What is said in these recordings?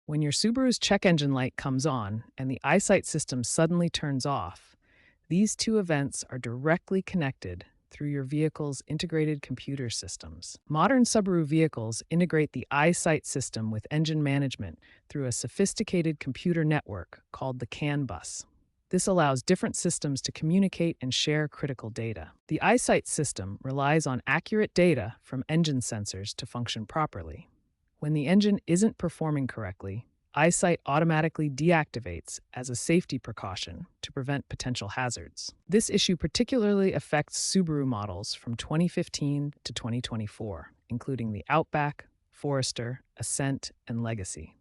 When your Subaru's check engine light comes on and the Eyesight system suddenly turns off, these two events are directly connected through your vehicle's integrated computer systems. Modern Subaru vehicles integrate the Eyesight system with engine management through a sophisticated computer network called the CAN bus. This allows different systems to communicate and share critical data. The Eyesight system relies on accurate data from engine sensors to function properly. When the engine isn't performing correctly, Eyesight automatically deactivates as a safety precaution to prevent potential hazards. This issue particularly affects Subaru models from 2015 to 2024, including the Outback, Forester, Ascent, and Legacy.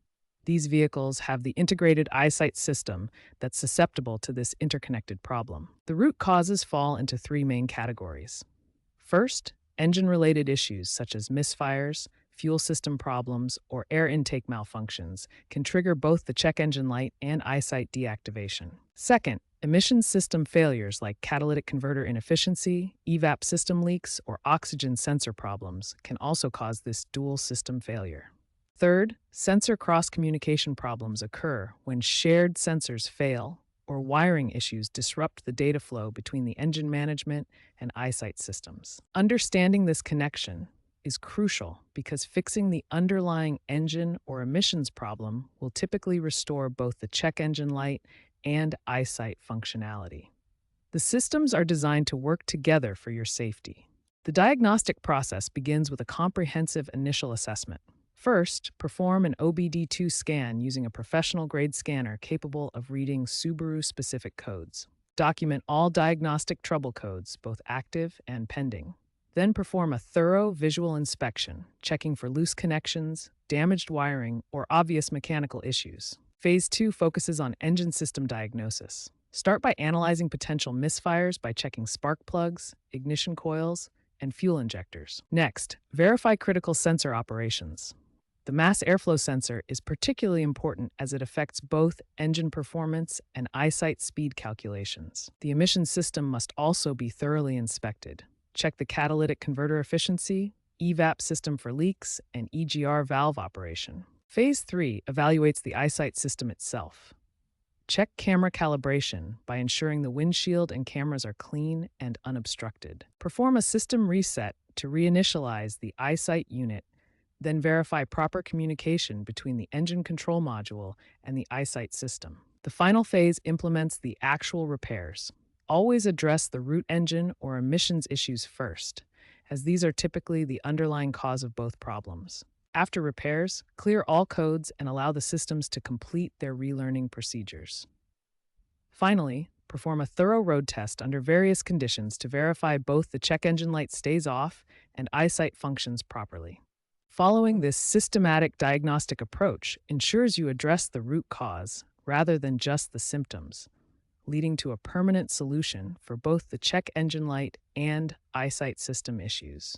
These vehicles have the integrated Eyesight system that's susceptible to this interconnected problem. The root causes fall into three main categories. First, engine-related issues such as misfires, fuel system problems, or air intake malfunctions can trigger both the check engine light and Eyesight deactivation. Second, emission system failures like catalytic converter inefficiency, evap system leaks, or oxygen sensor problems can also cause this dual system failure. Third, sensor cross-communication problems occur when shared sensors fail or wiring issues disrupt the data flow between the engine management and Eyesight systems. Understanding this connection is crucial because fixing the underlying engine or emissions problem will typically restore both the check engine light and Eyesight functionality. The systems are designed to work together for your safety. The diagnostic process begins with a comprehensive initial assessment. First, perform an OBD2 scan using a professional-grade scanner capable of reading Subaru-specific codes. Document all diagnostic trouble codes, both active and pending. Then perform a thorough visual inspection, checking for loose connections, damaged wiring, or obvious mechanical issues. Phase 2 focuses on engine system diagnosis. Start by analyzing potential misfires by checking spark plugs, ignition coils, and fuel injectors. Next, verify critical sensor operations. The mass airflow sensor is particularly important as it affects both engine performance and Eyesight speed calculations. The emission system must also be thoroughly inspected. Check the catalytic converter efficiency, evap system for leaks, and EGR valve operation. Phase 3 evaluates the Eyesight system itself. Check camera calibration by ensuring the windshield and cameras are clean and unobstructed. Perform a system reset to reinitialize the Eyesight unit, then verify proper communication between the engine control module and the Eyesight system. The final phase implements the actual repairs. Always address the root engine or emissions issues first, as these are typically the underlying cause of both problems. After repairs, clear all codes and allow the systems to complete their relearning procedures. Finally, perform a thorough road test under various conditions to verify both the check engine light stays off and Eyesight functions properly. Following this systematic diagnostic approach ensures you address the root cause rather than just the symptoms, leading to a permanent solution for both the check engine light and Eyesight system issues.